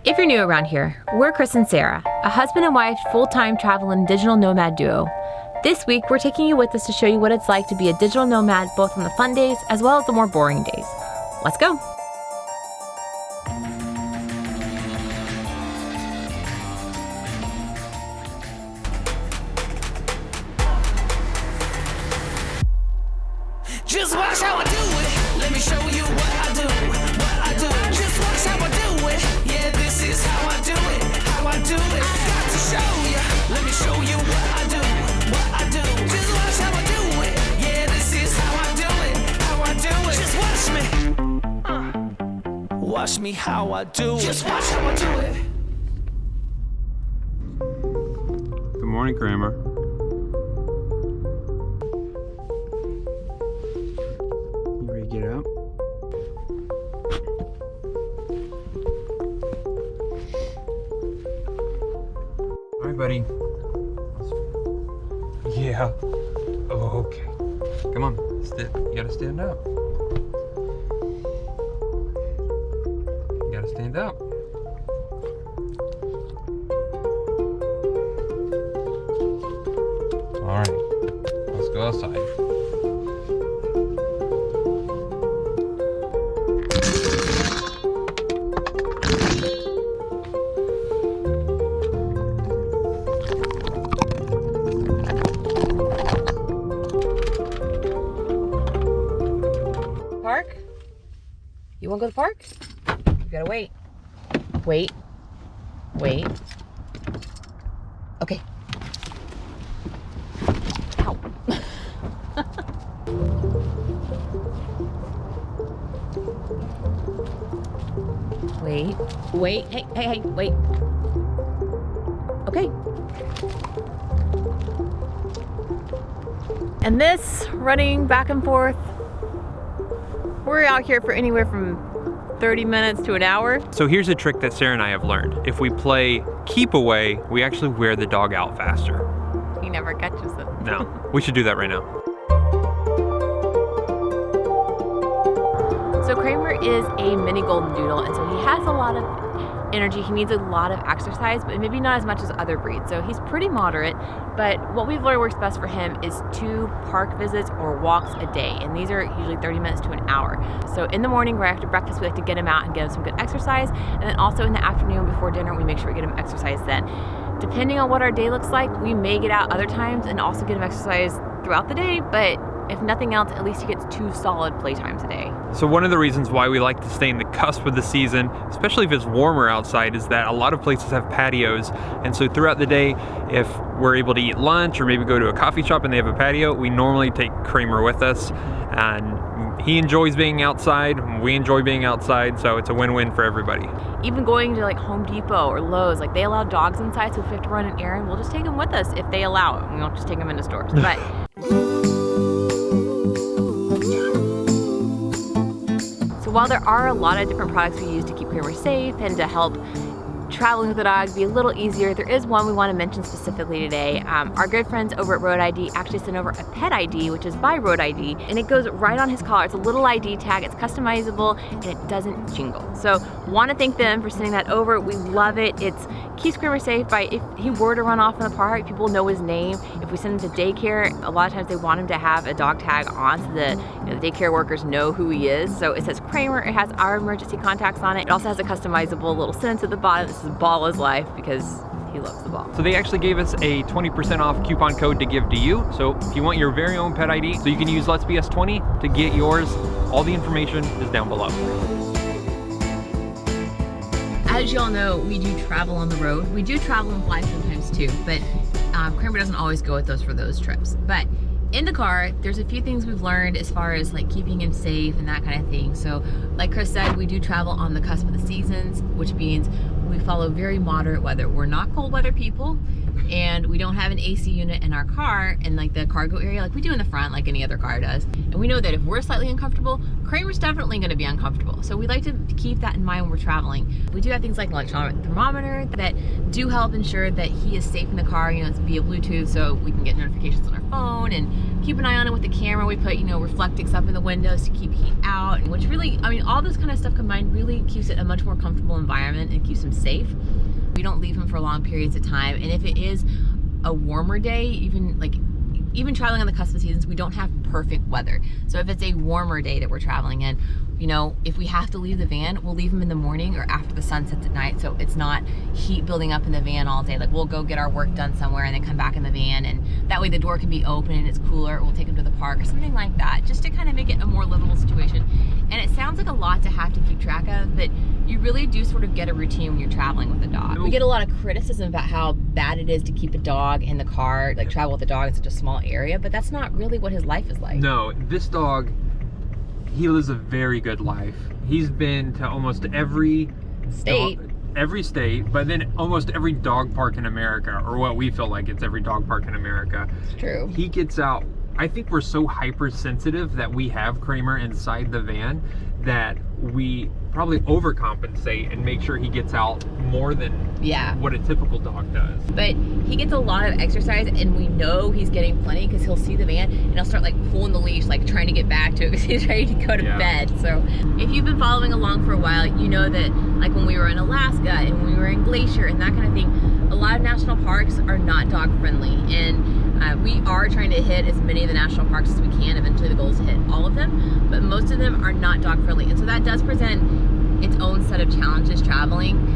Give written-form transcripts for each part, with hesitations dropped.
If you're new around here, we're Chris and Sarah, a husband and wife full-time traveling digital nomad duo. This week, we're taking you with us to show you what it's like to be a digital nomad, both on the fun days as well as the more boring days. Let's go. Just watch how I do it. Let me show you what I do. What I do. Just watch how I do it. Yeah, this is how I do it. How I do it. I got to show you. Let me show you what I do. What I do. Just watch how I do it. Yeah, this is how I do it. How I do it. Just watch me. Watch me how I do it. Just watch how I do it. Good morning, Kramer. Get up. All right, buddy. Yeah. Oh, okay. Come on. You gotta stand up. You gotta stand up. All right. Let's go outside. Park? You wanna go to the park? You gotta wait. Wait. Wait. Okay. Ow. Wait. Wait. Hey, wait. Okay. And this running back and forth, we're out here for anywhere from 30 minutes to an hour. So here's a trick that Sarah and I have learned. If we play keep away, we actually wear the dog out faster. He never catches it. No, we should do that right now. So Kramer is a mini golden doodle, and so he has a lot of energy. He needs a lot of exercise, but maybe not as much as other breeds. So he's pretty moderate, but what we've learned works best for him is 2 park visits or walks a day. And these are usually 30 minutes to an hour. So in the morning, right after breakfast, we like to get him out and get him some good exercise. And then also in the afternoon before dinner, we make sure we get him exercise then. Depending on what our day looks like, we may get out other times and also get him exercise throughout the day, but if nothing else, at least he gets 2 solid playtimes a day. So one of the reasons why we like to stay in the cusp of the season, especially if it's warmer outside, is that a lot of places have patios. And so throughout the day, if we're able to eat lunch or maybe go to a coffee shop and they have a patio, we normally take Kramer with us. And he enjoys being outside, we enjoy being outside, so it's a win-win for everybody. Even going to like Home Depot or Lowe's, like they allow dogs inside, so if we have to run an errand, we'll just take them with us if they allow it. We won't just take them into stores. But so while there are a lot of different products we use to keep Kramer safe and to help traveling with the dog be a little easier, there is one we want to mention specifically today. Our good friends over at Road ID actually sent over a pet ID, which is by Road ID, and it goes right on his collar. It's a little ID tag, it's customizable, and it doesn't jingle. So want to thank them for sending that over. We love it. It keeps Kramer safe by if he were to run off in the park, people know his name. If we send him to daycare, a lot of times they want him to have a dog tag on so the daycare workers know who he is. So it says Kramer, it has our emergency contacts on it. It also has a customizable little sentence at the bottom. This is ball his life because he loves the ball. So they actually gave us a 20% off coupon code to give to you. So if you want your very own pet ID, so you can use Let's BS 20 to get yours. All the information is down below. As y'all know, we do travel on the road. We do travel and fly sometimes too, but Kramer doesn't always go with us for those trips. But in the car, there's a few things we've learned as far as like keeping him safe and that kind of thing. So like Chris said, we do travel on the cusp of the seasons, which means we follow very moderate weather. We're not cold weather people. and we don't have an AC unit in our car in like the cargo area like we do in the front, like any other car does. And we know that if we're slightly uncomfortable, Kramer's definitely going to be uncomfortable. So we like to keep that in mind when we're traveling. We do have things like electronic thermometer that do help ensure that he is safe in the car. You know, it's via Bluetooth, so we can get notifications on our phone and keep an eye on it with the camera. We put, you know, reflectix up in the windows to keep heat out, which really, I mean, all this kind of stuff combined really keeps it a much more comfortable environment and keeps him safe. We don't leave him for long periods of time, and if it is a warmer day, even traveling on the cusp of seasons, we don't have perfect weather. So if it's a warmer day that we're traveling in, you know, if we have to leave the van, we'll leave him in the morning or after the sun sets at night, so it's not heat building up in the van all day. Like, we'll go get our work done somewhere and then come back in the van, and that way the door can be open and it's cooler, or we'll take him to the park or something like that, just to kind of make it a more livable situation. And it sounds like a lot to have to keep track of, but you really do sort of get a routine when you're traveling with a dog. We get a lot of criticism about how bad it is to keep a dog in the car, like travel with a dog in such a small area, but that's not really what his life is like. No, this dog, he lives a very good life. He's been to almost every state, but then almost every dog park in America, or what we feel like it's every dog park in America. It's true. He gets out. I think we're so hypersensitive that we have Kramer inside the van that we probably overcompensate and make sure he gets out more than what a typical dog does. But he gets a lot of exercise, and we know he's getting plenty because he'll see the van and he'll start like pulling the leash, like trying to get back to it because he's ready to go to bed. So if you've been following along for a while, you know that like when we were in Alaska and we were in Glacier and that kind of thing, a lot of national parks are not dog friendly, and we are trying to hit as many of the national parks as we can. Eventually the goal is to hit all of them, but most of them are not dog friendly, and so that does present its own set of challenges traveling.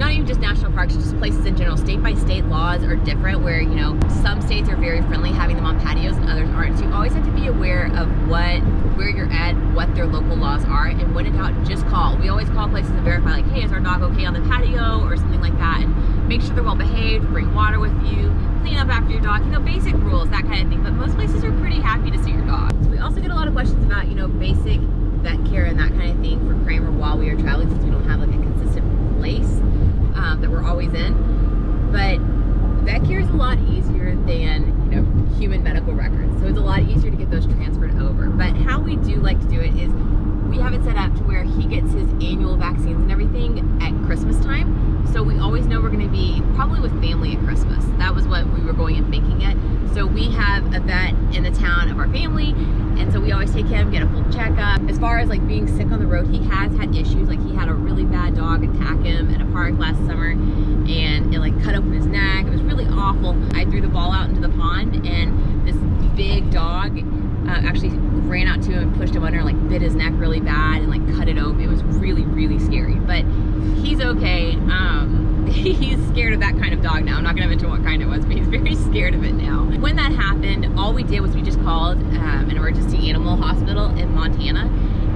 Not even just national parks, just places in general. State by state laws are different, where, you know, some states are very friendly having them on patios and others aren't. So you always have to be aware of where you're at, what their local laws are, and when in doubt, just call. We always call places and verify, like, hey, is our dog okay on the patio or something like that, and make sure they're well behaved, bring water with you, clean up after your dog, you know, basic rules, that kind of thing. But most places are pretty happy to see your dog. So we also get a lot of questions about, you know, basic vet care and that kind of thing for Kramer while we are traveling, since we don't have like a consistent place that we're always in. But vet care is a lot easier than, you know, human medical records, so it's a lot easier to get those transferred over. But how we do like to do it is we have it set up to where he gets his annual vaccines and everything at Christmas time, so we always know we're going to be probably with family at Christmas. That was what we were going and thinking it. So we have a vet in the town of our family, and so we always take him, get a full checkup. As far as like being sick on the road, he has had issues. Like, he had a really bad dog attack him at a park last summer, and it like cut open his neck. It was really awful. I threw the ball out into the pond, and this big dog actually ran out to him and pushed him under and like bit his neck really bad and like cut it open. It was really, really scary, but he's okay. He's scared of that kind of dog now. I'm not gonna mention what kind it was, but he's very scared of it now. When that happened, all we did was we just called an emergency animal hospital in Montana,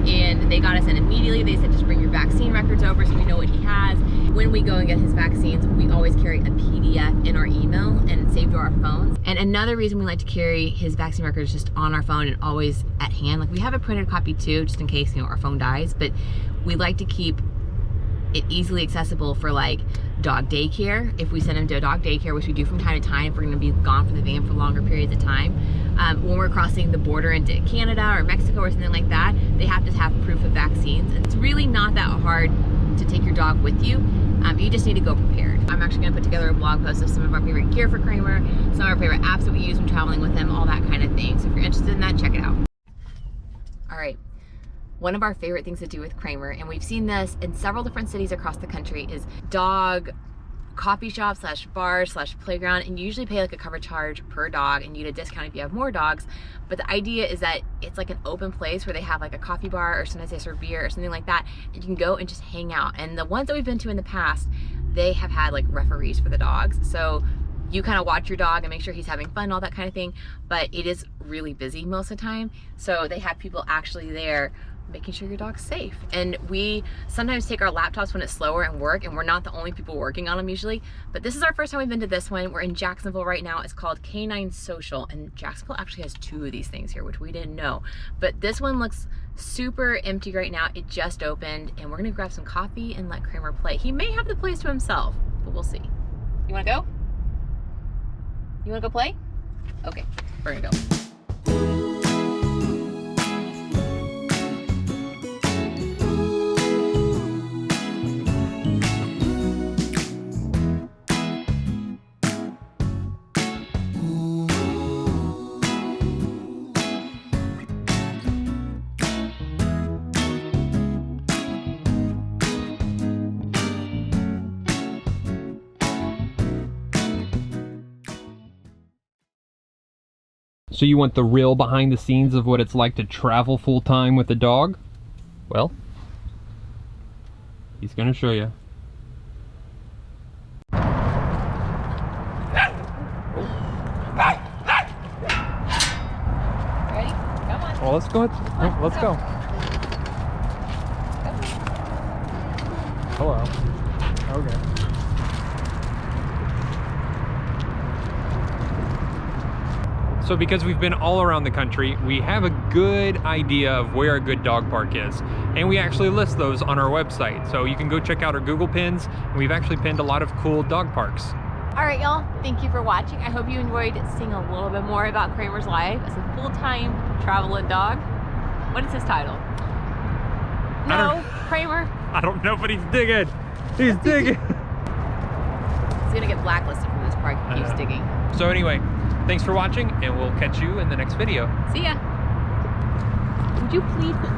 and they got us in immediately. They said, just bring your vaccine records over so we know what he has. When we go and get his vaccines, we always carry a PDF in our email and it's saved to our phones. And another reason we like to carry his vaccine records just on our phone and always at hand, like we have a printed copy too, just in case, you know, our phone dies, but we like to keep it easily accessible for like dog daycare. If we send him to a dog daycare, which we do from time to time, if we're going to be gone from the van for longer periods of time, when we're crossing the border into Canada or Mexico or something like that, they have to have proof of vaccines. And it's really not that hard to take your dog with you. You just need to go prepared. I'm actually going to put together a blog post of some of our favorite gear for Kramer, some of our favorite apps that we use when traveling with him, all that kind of thing. So if you're interested in that, check it out. All right. One of our favorite things to do with Kramer, and we've seen this in several different cities across the country, is dog coffee shop / bar / playground, and you usually pay like a cover charge per dog and you get a discount if you have more dogs. But the idea is that it's like an open place where they have like a coffee bar, or sometimes they serve beer or something like that, and you can go and just hang out. And the ones that we've been to in the past, they have had like referees for the dogs, so you kind of watch your dog and make sure he's having fun, all that kind of thing. But it is really busy most of the time, so they have people actually there making sure your dog's safe. And we sometimes take our laptops when it's slower and work, and we're not the only people working on them usually. But this is our first time we've been to this one. We're in Jacksonville right now. It's called Canine Social, and Jacksonville actually has 2 of these things here, which we didn't know. But this one looks super empty right now. It just opened, and we're gonna grab some coffee and let Kramer play. He may have the place to himself, but we'll see. You wanna go? You wanna go play? Okay, we're gonna go. So you want the real behind the scenes of what it's like to travel full time with a dog? Well, he's gonna show you. Ready? Come on. Well, let's go. Let's go. Hello. Okay. So because we've been all around the country, we have a good idea of where a good dog park is. And we actually list those on our website. So you can go check out our Google pins. And we've actually pinned a lot of cool dog parks. All right, y'all, thank you for watching. I hope you enjoyed seeing a little bit more about Kramer's life as a full-time traveling dog. What is his title? No, Kramer. I don't know, but he's digging. He's digging. He's gonna get blacklisted from this park if he keeps digging. So anyway, thanks for watching, and we'll catch you in the next video. See ya. Would you please put